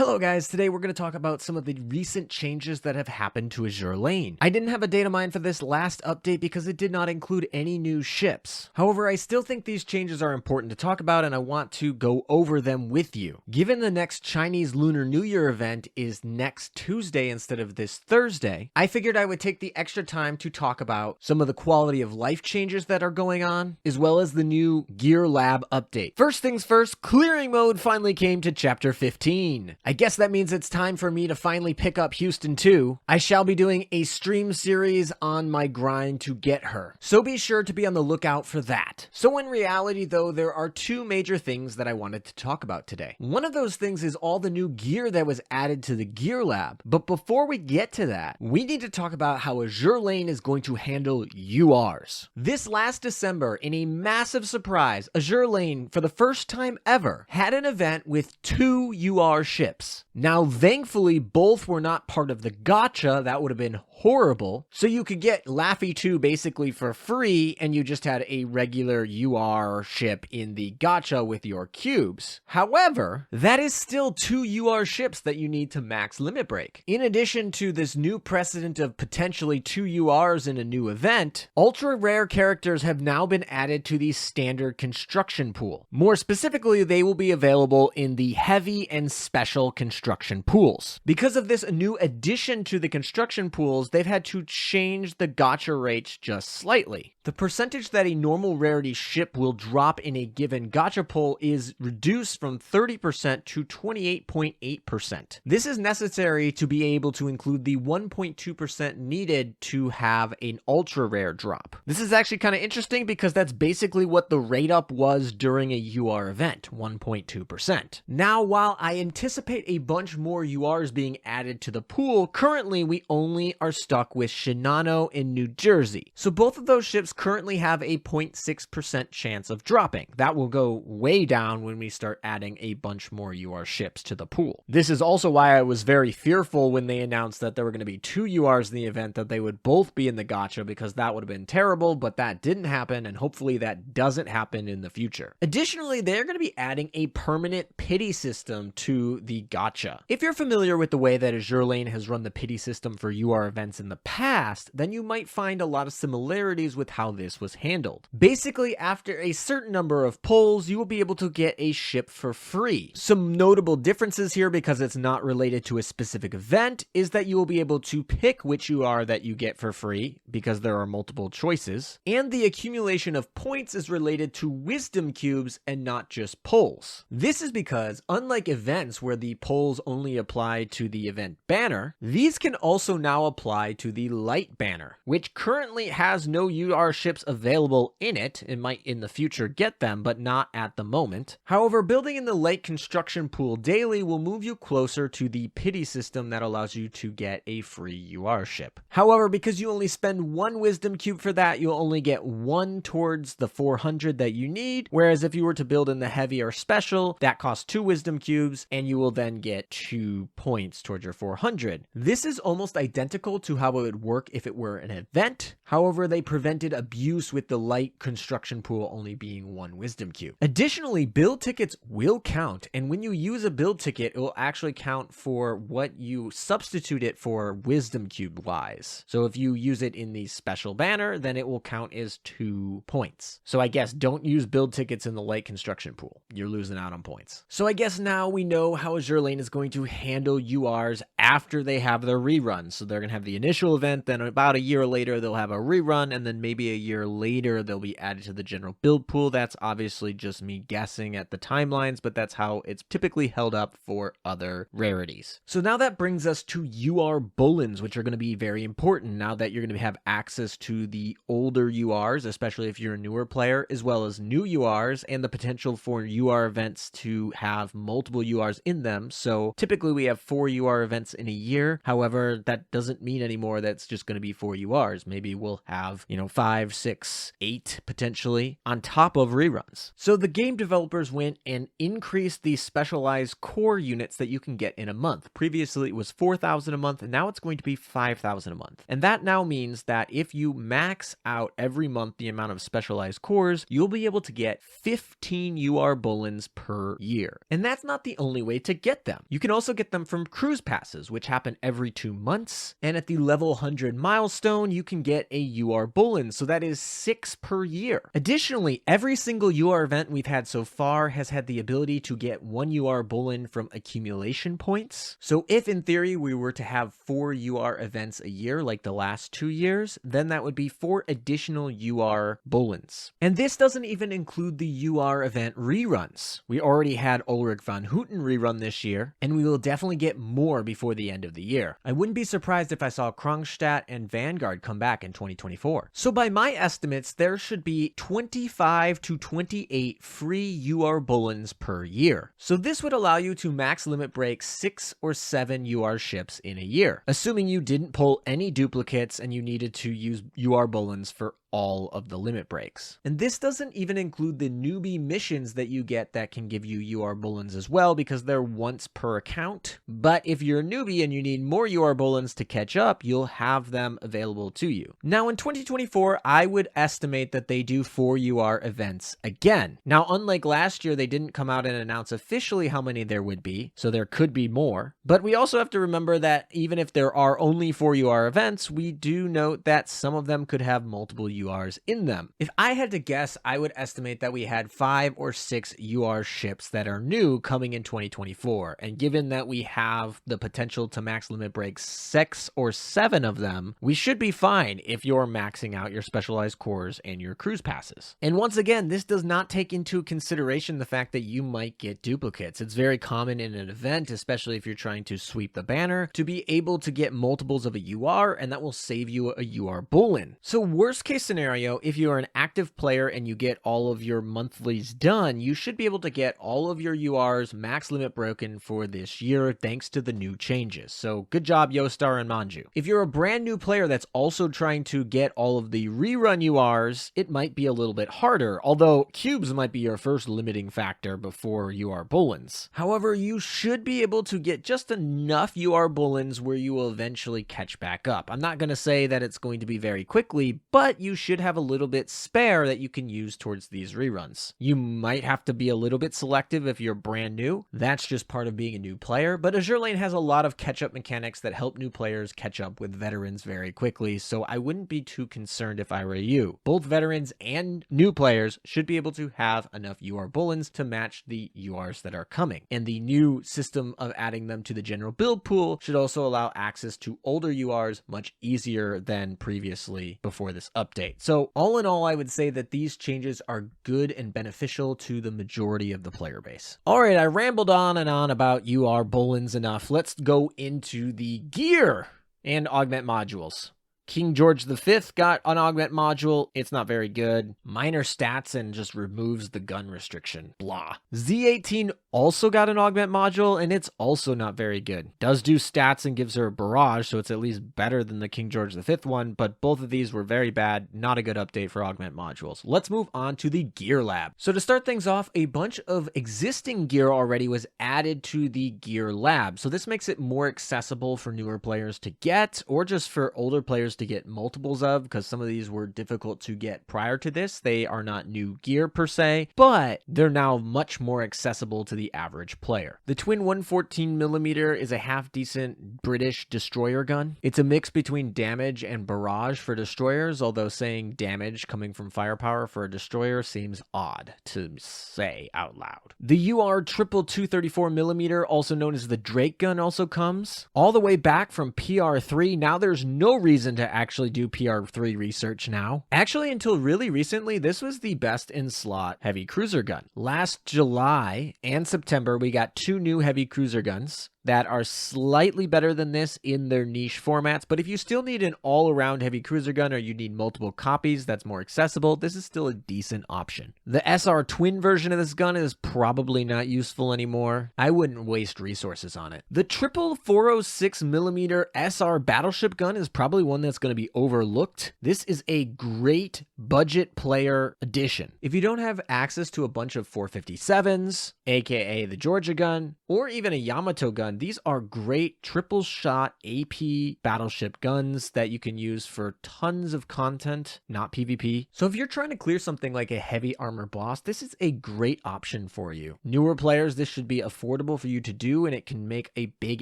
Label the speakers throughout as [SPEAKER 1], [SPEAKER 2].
[SPEAKER 1] Hello guys, today we're going to talk about some of the recent changes that have happened to Azur Lane. I didn't have a data mine for this last update because it did not include any new ships. However, I still think these changes are important to talk about and I want to go over them with you. Given the next Chinese Lunar New Year event is next Tuesday instead of this Thursday, I figured I would take the extra time to talk about some of the quality of life changes that are going on, as well as the new Gear Lab update. First things first, clearing mode finally came to chapter 15. I guess that means it's time for me to finally pick up Houston 2. I shall be doing a stream series on my grind to get her, so be sure to be on the lookout for that. So in reality though, there are two major things that I wanted to talk about today. One of those things is all the new gear that was added to the Gear Lab, but before we get to that, we need to talk about how Azur Lane is going to handle URs. This last December, in a massive surprise, Azur Lane, for the first time ever, had an event with 2 UR ships. Now, thankfully, both were not part of the gacha. That would have been horrible. So you could get Laffy 2 basically for free, and you just had a regular UR ship in the gacha with your cubes. However, that is still 2 UR ships that you need to max limit break. In addition to this new precedent of potentially 2 URs in a new event, ultra rare characters have now been added to the standard construction pool. More specifically, they will be available in the heavy and special construction pools. Because of this new addition to the construction pools, they've had to change the gacha rates just slightly. The percentage that a normal rarity ship will drop in a given gacha pool is reduced from 30% to 28.8%. This is necessary to be able to include the 1.2% needed to have an ultra rare drop. This is actually kind of interesting because that's basically what the rate up was during a UR event, 1.2%. Now, while I anticipate a bunch more URs being added to the pool, currently we only are stuck with Shinano in New Jersey. So both of those ships currently have a 0.6% chance of dropping. That will go way down when we start adding a bunch more UR ships to the pool. This is also why I was very fearful when they announced that there were going to be 2 URs in the event, that they would both be in the gacha, because that would have been terrible, but that didn't happen, and hopefully that doesn't happen in the future. Additionally, they're going to be adding a permanent pity system to the gacha. If you're familiar with the way that Azur Lane has run the pity system for UR events in the past, then you might find a lot of similarities with how this was handled. Basically, after a certain number of pulls, you will be able to get a ship for free. Some notable differences here, because it's not related to a specific event, is that you will be able to pick which UR that you get for free, because there are multiple choices, and the accumulation of points is related to wisdom cubes and not just pulls. This is because, unlike events where the pulls only apply to the event banner, these can also now apply to the light banner, which currently has no UR ships available in it. It might in the future get them, but not at the moment. However, building in the light construction pool daily will move you closer to the pity system that allows you to get a free UR ship. However, because you only spend 1 wisdom cube for that, you'll only get 1 towards the 400 that you need, whereas if you were to build in the heavy or special, that costs 2 wisdom cubes, and you will then get 2 points towards your 400. This is almost identical to how it would work if it were an event. However, they prevented abuse with the light construction pool only being 1 wisdom cube. Additionally, build tickets will count, and when you use a build ticket, it will actually count for what you substitute it for wisdom cube wise. So if you use it in the special banner, then it will count as 2 points. So I guess don't use build tickets in the light construction pool. You're losing out on points. So I guess now we know how Azur Lane is going to handle URs after they have their rerun. So they're going to have the initial event, then about a year later they'll have a rerun, and then maybe a year later they'll be added to the general build pool. That's obviously just me guessing at the timelines, but that's how it's typically held up for other rarities. So now that brings us to UR Bulins, which are going to be very important now that you're going to have access to the older URs, especially if you're a newer player, as well as new URs, and the potential for UR events to have multiple URs in them. So typically we have 4 UR events in a year. However, that doesn't mean anymore that's just going to be 4 URs. Maybe we'll have, 5, 6, 8 potentially on top of reruns. So the game developers went and increased the specialized core units that you can get in a month. Previously, it was 4,000 a month, and now it's going to be 5,000 a month. And that now means that if you max out every month the amount of specialized cores, you'll be able to get 15 UR Bulins per year. And that's not the only way to get them. You can also get them from cruise passes, which happen every 2 months. And at the level 100 milestone, you can get a UR Bulin. So that is 6 per year. Additionally, every single UR event we've had so far has had the ability to get 1 UR Bulin from accumulation points. So if in theory we were to have 4 UR events a year like the last 2 years, then that would be 4 additional UR Bulins. And this doesn't even include the UR event reruns. We already had Ulrich von Houten rerun this year, and we will definitely get more before the end of the year. I wouldn't be surprised if I saw Kronstadt and Vanguard come back in 2024. So by my estimates, there should be 25 to 28 free UR Bulins per year. So this would allow you to max limit break 6 or 7 UR ships in a year, assuming you didn't pull any duplicates and you needed to use UR Bulins for all of the limit breaks. And this doesn't even include the newbie missions that you get that can give you UR Bulins as well, because they're once per account. But if you're a newbie and you need more UR Bulins to catch up, you'll have them available to you. Now in 2024, I would estimate that they do 4 UR events again. Now, unlike last year, they didn't come out and announce officially how many there would be, so there could be more. But we also have to remember that even if there are only 4 UR events, we do note that some of them could have multiple URs in them. If I had to guess, I would estimate that we had 5 or 6 UR ships that are new coming in 2024. And given that we have the potential to max limit break 6 or 7 of them, we should be fine if you're maxing out your specialized cores and your cruise passes. And once again, this does not take into consideration the fact that you might get duplicates. It's very common in an event, especially if you're trying to sweep the banner, to be able to get multiples of a UR, and that will save you a UR Bulin. So worst case scenario, if you are an active player and you get all of your monthlies done, you should be able to get all of your URs max limit broken for this year thanks to the new changes. So good job, Yostar and Manju. If you're a brand new player that's also trying to get all of the rerun URs, it might be a little bit harder, although cubes might be your first limiting factor before UR Bulins. However, you should be able to get just enough UR Bulins where you will eventually catch back up. I'm not going to say that it's going to be very quickly, but you should have a little bit spare that you can use towards these reruns. You might have to be a little bit selective if you're brand new. That's just part of being a new player, but Azur Lane has a lot of catch-up mechanics that help new players catch up with veterans very quickly, so I wouldn't be too concerned if I were you. Both veterans and new players should be able to have enough UR Bulins to match the URs that are coming. And the new system of adding them to the general build pool should also allow access to older URs much easier than previously before this update. So all in all, I would say that these changes are good and beneficial to the majority of the player base. All right, I rambled on and on about UR Bulins enough. Let's go into the gear and augment modules. King George V got an augment module. It's not very good. Minor stats and just removes the gun restriction. Blah. Z18 also got an augment module, and it's also not very good. Does do stats and gives her a barrage, so it's at least better than the King George V one, but both of these were very bad. Not a good update for augment modules. Let's move on to the gear lab. So to start things off, a bunch of existing gear already was added to the gear lab. So this makes it more accessible for newer players to get, or just for older players to get multiples of, because some of these were difficult to get prior to this. They are not new gear per se, but they're now much more accessible to the average player. The twin 114mm is a half decent British destroyer gun. It's a mix between damage and barrage for destroyers, although saying damage coming from firepower for a destroyer seems odd to say out loud. The UR triple 234mm, also known as the Drake gun, also comes all the way back from PR3. Now there's no reason to to actually do PR3 research now. Actually, until really recently, this was the best in slot heavy cruiser gun. Last July and September, we got 2 new heavy cruiser guns that are slightly better than this in their niche formats, but if you still need an all-around heavy cruiser gun or you need multiple copies that's more accessible, this is still a decent option. The SR twin version of this gun is probably not useful anymore. I wouldn't waste resources on it. The triple 406mm SR battleship gun is probably one that's going to be overlooked. This is a great budget player addition. If you don't have access to a bunch of 457s, aka the Georgia gun, or even a Yamato gun, these are great triple shot AP battleship guns that you can use for tons of content, not PvP. So if you're trying to clear something like a heavy armor boss, this is a great option for you. Newer players, this should be affordable for you to do, and it can make a big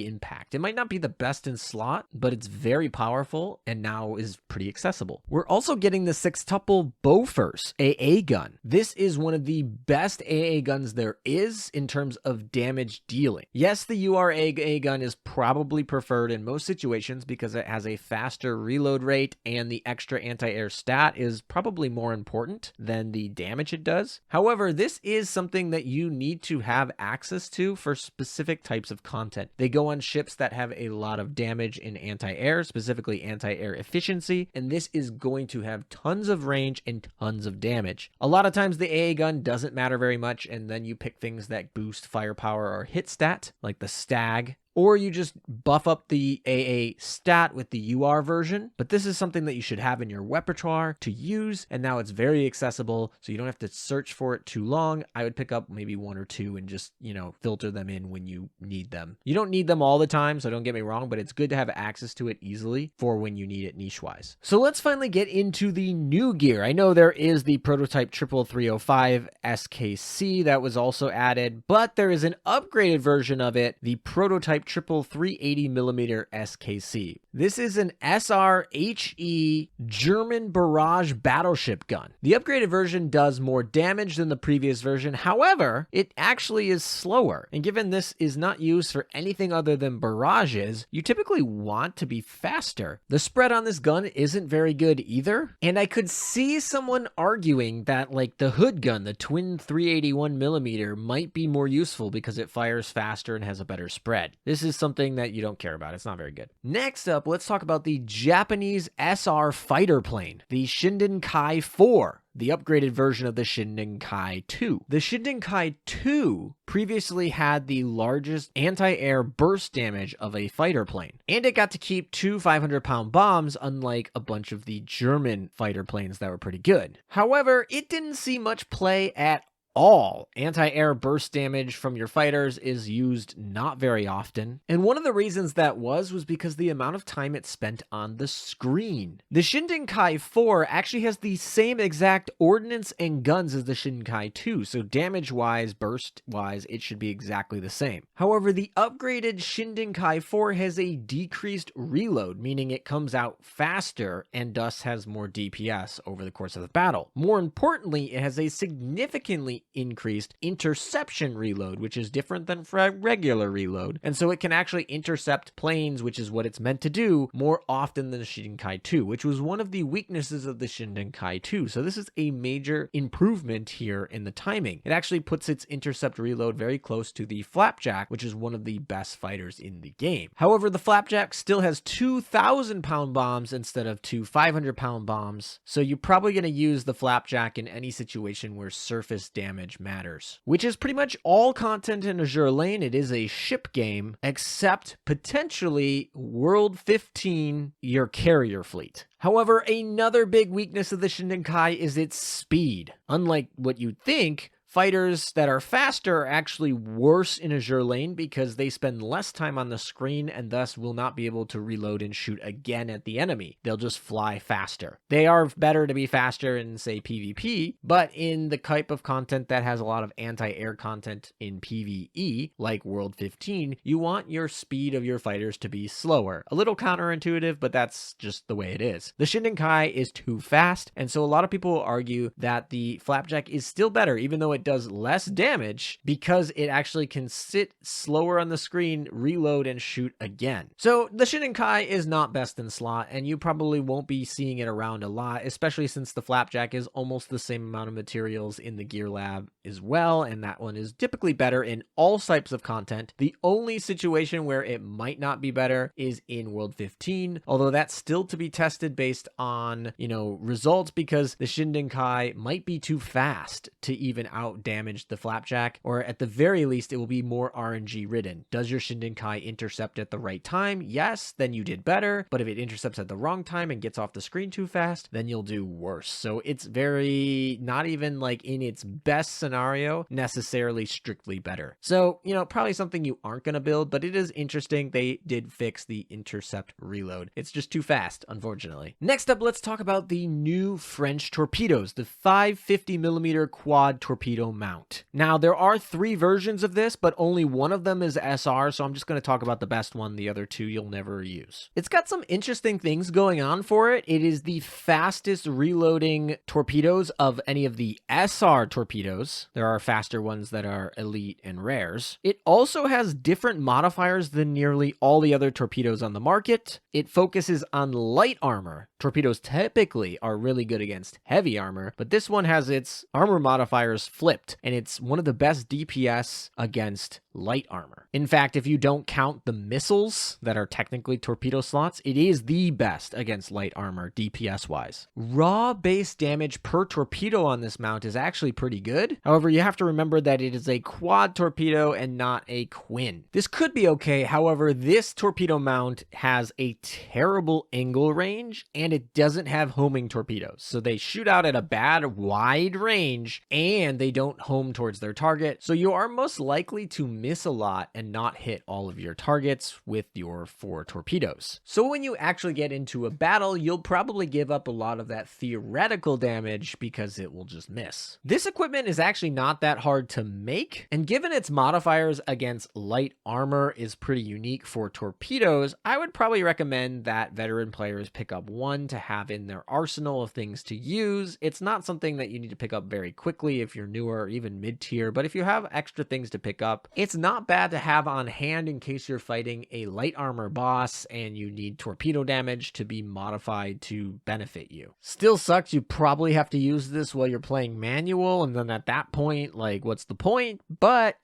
[SPEAKER 1] impact. It might not be the best in slot, but it's very powerful and now is pretty accessible. We're also getting the sextuple Bofors AA gun. This is one of the best AA guns there is in terms of damage dealing. Yes, the UR AA gun is probably preferred in most situations because it has a faster reload rate and the extra anti-air stat is probably more important than the damage it does. However, this is something that you need to have access to for specific types of content. They go on ships that have a lot of damage in anti-air, specifically anti-air efficiency, and this is going to have tons of range and tons of damage. A lot of times the AA gun doesn't matter very much, and then you pick things that boost firepower or hit stat, like the Stag, or you just buff up the AA stat with the UR version. But this is something that you should have in your repertoire to use, and now it's very accessible, so you don't have to search for it too long. I would pick up maybe 1 or 2 and just, filter them in when you need them. You don't need them all the time, so don't get me wrong, but it's good to have access to it easily for when you need it niche-wise. So let's finally get into the new gear. I know there is the prototype 305 SKC that was also added, but there is an upgraded version of it, the prototype 380mm SKC. This is an SRHE German barrage battleship gun. The upgraded version does more damage than the previous version. However, it actually is slower. And given this is not used for anything other than barrages, you typically want to be faster. The spread on this gun isn't very good either. And I could see someone arguing that like the hood gun, the twin 381mm, might be more useful because it fires faster and has a better spread. This is something that you don't care about. It's not very good. Next up, let's talk about the Japanese SR fighter plane, the Shindenkai 4. The upgraded version of the Shindenkai 2. The Shindenkai 2 previously had the largest anti-air burst damage of a fighter plane, and it got to keep 2 500-pound bombs, unlike a bunch of the German fighter planes that were pretty good. However, it didn't see much play at all. Anti-air burst damage from your fighters is used not very often, and one of the reasons that was because the amount of time it spent on the screen. The Shindenkai 4 actually has the same exact ordnance and guns as the Shindenkai 2, so damage-wise, burst-wise, it should be exactly the same. However, the upgraded Shindenkai 4 has a decreased reload, meaning it comes out faster and thus has more DPS over the course of the battle. More importantly, it has a significantly increased interception reload, which is different than regular reload, and so it can actually intercept planes, which is what it's meant to do, more often than the Shindenkai 2, which was one of the weaknesses of the Shindenkai 2. So this is a major improvement here in the timing. It actually puts its intercept reload very close to the Flapjack, which is one of the best fighters in the game. However, the Flapjack still has 2,000-pound bombs instead of 2 500-pound bombs, so you're probably going to use the Flapjack in any situation where surface damage matters, which is pretty much all content in Azur Lane. It is a ship game, except potentially World 15, your carrier fleet. However, another big weakness of the Shindenkai is its speed. Unlike what you'd think, fighters that are faster are actually worse in Azur Lane because they spend less time on the screen and thus will not be able to reload and shoot again at the enemy. They'll just fly faster. They are better to be faster in, say, PvP, but in the type of content that has a lot of anti-air content in PvE, like World 15, you want your speed of your fighters to be slower. A little counterintuitive, but that's just the way it is. The Shindenkai is too fast, and so a lot of people will argue that the Flapjack is still better, even though it does less damage because it actually can sit slower on the screen, reload, and shoot again. So the Shindenkai is not best in slot, and you probably won't be seeing it around a lot, especially since the Flapjack is almost the same amount of materials in the Gear Lab as well, and that one is typically better in all types of content. The only situation where it might not be better is in World 15, although that's still to be tested based on, results, because the Shindenkai might be too fast to even out damage the Flapjack, or at the very least, it will be more RNG ridden. Does your Shindenkai intercept at the right time? Yes, then you did better, but if it intercepts at the wrong time and gets off the screen too fast, then you'll do worse. So it's very, not even like in its best scenario, necessarily strictly better. So, probably something you aren't going to build, but it is interesting. They did fix the intercept reload. It's just too fast, unfortunately. Next up, let's talk about the new French torpedoes, the 550mm quad torpedo mount. Now, there are 3 versions of this, but only one of them is SR, so I'm just going to talk about the best one. The other 2 you'll never use. It's got some interesting things going on for it. It is the fastest reloading torpedoes of any of the SR torpedoes. There are faster ones that are elite and rares. It also has different modifiers than nearly all the other torpedoes on the market. It focuses on light armor. Torpedoes typically are really good against heavy armor, but this one has its armor modifiers flipped, and it's one of the best DPS against light armor. In fact, if you don't count the missiles that are technically torpedo slots, it is the best against light armor DPS wise. Raw base damage per torpedo on this mount is actually pretty good. However, you have to remember that it is a quad torpedo and not a quin. This could be okay. However, this torpedo mount has a terrible angle range, and it doesn't have homing torpedoes. So they shoot out at a bad wide range, and they don't home towards their target. So you are most likely to miss a lot and not hit all of your targets with your 4 torpedoes. So when you actually get into a battle, you'll probably give up a lot of that theoretical damage because it will just miss. This equipment is actually not that hard to make, and given its modifiers against light armor is pretty unique for torpedoes, I would probably recommend that veteran players pick up one to have in their arsenal of things to use. It's not something that you need to pick up very quickly if you're newer or even mid-tier, but if you have extra things to pick up, it's not bad to have on hand in case you're fighting a light armor boss and you need torpedo damage to be modified to benefit you. Still sucks, you probably have to use this while you're playing manual, and then at that point, what's the point? But,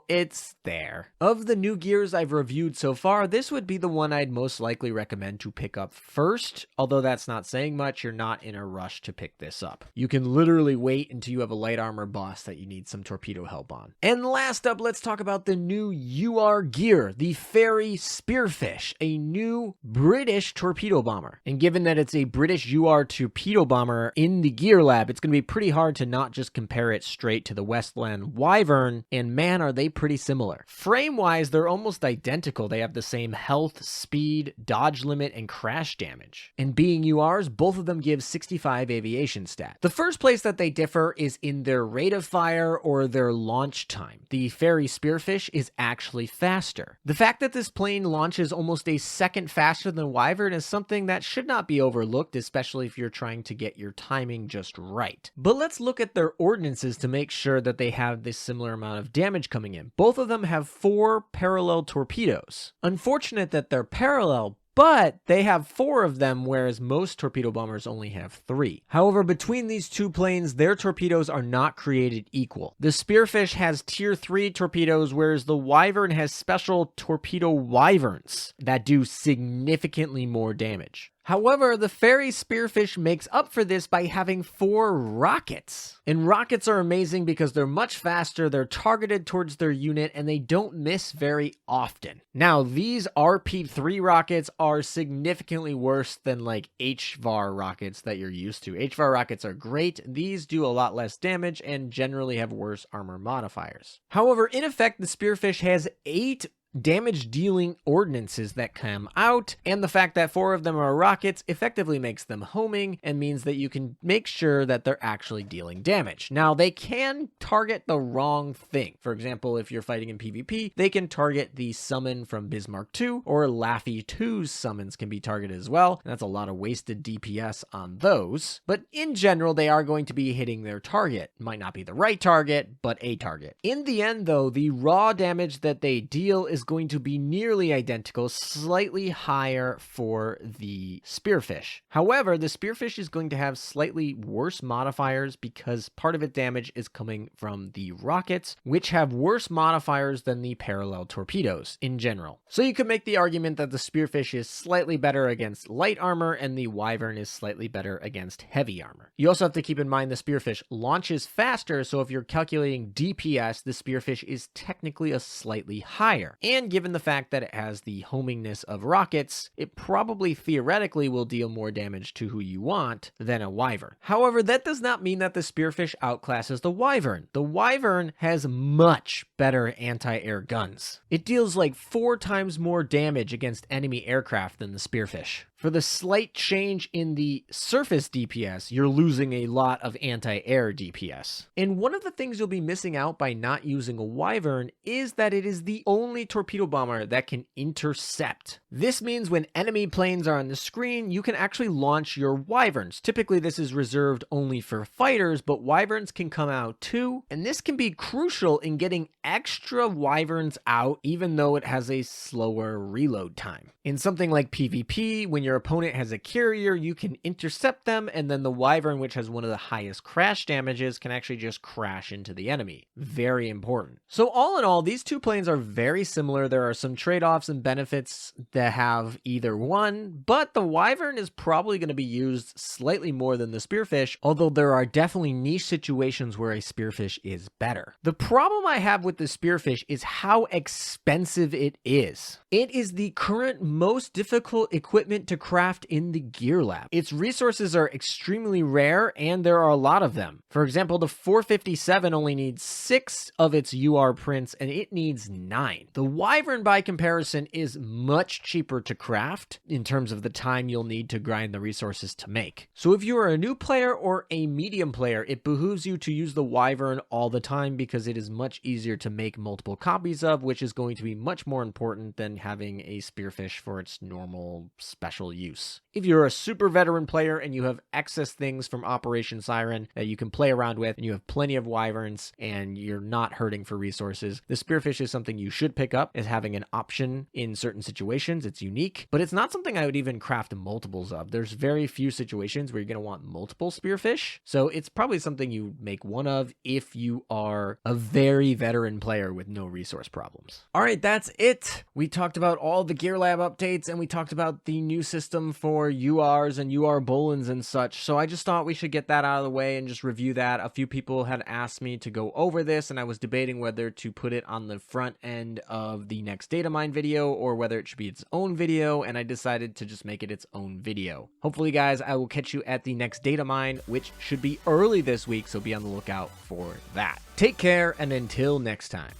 [SPEAKER 1] it's there. Of the new gears I've reviewed so far, this would be the one I'd most likely recommend to pick up first, although that's not saying much. You're not in a rush to pick this up. You can literally wait until you have a light armor boss that you need some torpedo help on. And last up, let's talk about the new UR gear, the Fairy Spearfish, a new British torpedo bomber. And given that it's a British UR torpedo bomber in the Gear Lab, it's going to be pretty hard to not just compare it straight to the Westland Wyvern, and man, are they pretty similar. Frame-wise, they're almost identical. They have the same health, speed, dodge limit, and crash damage. And being URs, both of them give 65 aviation stat. The first place that they differ is in their rate of fire or their launch time. The Fairy Spearfish is actually faster. The fact that this plane launches almost a second faster than Wyvern is something that should not be overlooked, especially if you're trying to get your timing just right. But let's look at their ordnances to make sure that they have this similar amount of damage coming in. Both of them have 4 parallel torpedoes. Unfortunate that they're parallel, but they have 4 of them, whereas most torpedo bombers only have 3. However, between these 2 planes, their torpedoes are not created equal. The Spearfish has tier 3 torpedoes, whereas the Wyvern has special torpedo Wyverns that do significantly more damage. However, the Fairy Spearfish makes up for this by having 4 rockets. And rockets are amazing because they're much faster, they're targeted towards their unit, and they don't miss very often. Now, these RP3 rockets are significantly worse than HVAR rockets that you're used to. HVAR rockets are great, these do a lot less damage and generally have worse armor modifiers. However, in effect, the Spearfish has 8 damage dealing ordnances that come out, and the fact that 4 of them are rockets effectively makes them homing and means that you can make sure that they're actually dealing damage. Now, they can target the wrong thing. For example, if you're fighting in PvP, they can target the summon from Bismarck 2, or Laffy 2's summons can be targeted as well. And that's a lot of wasted DPS on those. But in general, they are going to be hitting their target. Might not be the right target, but a target. In the end, though, the raw damage that they deal is going to be nearly identical, slightly higher for the Spearfish. However, the Spearfish is going to have slightly worse modifiers because part of its damage is coming from the rockets, which have worse modifiers than the parallel torpedoes in general. So you could make the argument that the Spearfish is slightly better against light armor and the Wyvern is slightly better against heavy armor. You also have to keep in mind the Spearfish launches faster, so if you're calculating DPS, the Spearfish is technically a slightly higher. And given the fact that it has the homingness of rockets, it probably theoretically will deal more damage to who you want than a Wyvern. However, that does not mean that the Spearfish outclasses the Wyvern. The Wyvern has much better anti-air guns. It deals like 4 times more damage against enemy aircraft than the Spearfish. For the slight change in the surface DPS, you're losing a lot of anti-air DPS. And one of the things you'll be missing out by not using a Wyvern is that it is the only torpedo bomber that can intercept. This means when enemy planes are on the screen, you can actually launch your Wyverns. Typically, this is reserved only for fighters, but Wyverns can come out too. And this can be crucial in getting extra Wyverns out, even though it has a slower reload time. In something like PvP, when your opponent has a carrier, you can intercept them, and then the Wyvern, which has one of the highest crash damages, can actually just crash into the enemy. Very important. So all in all, these two planes are very similar. There are some trade-offs and benefits that have either one, but the Wyvern is probably going to be used slightly more than the Spearfish, although there are definitely niche situations where a Spearfish is better. The problem I have with the Spearfish is how expensive it is. It is the current most difficult equipment to craft in the Gear Lab. Its resources are extremely rare, and there are a lot of them. For example, the 457 only needs 6 of its UR prints, and it needs 9. The Wyvern, by comparison, is much cheaper to craft in terms of the time you'll need to grind the resources to make. So if you are a new player or a medium player, it behooves you to use the Wyvern all the time because it is much easier to make multiple copies of, which is going to be much more important than having a Spearfish for its normal special use. If you're a super veteran player and you have excess things from Operation Siren that you can play around with, and you have plenty of Wyverns and you're not hurting for resources, the Spearfish is something you should pick up as having an option in certain situations. It's unique, but it's not something I would even craft multiples of. There's very few situations where you're going to want multiple Spearfish, so it's probably something you make one of if you are a very veteran player with no resource problems. All right, that's it. We talked about all the Gear Lab updates, and we talked about the new system for URs and UR Bulins and such, so I just thought we should get that out of the way and just review that. A few people had asked me to go over this, and I was debating whether to put it on the front end of the next data mine video or whether it should be its own video, and I decided to just make it its own video. Hopefully, guys, I will catch you at the next data mine, which should be early this week, so be on the lookout for that. Take care, and until next time.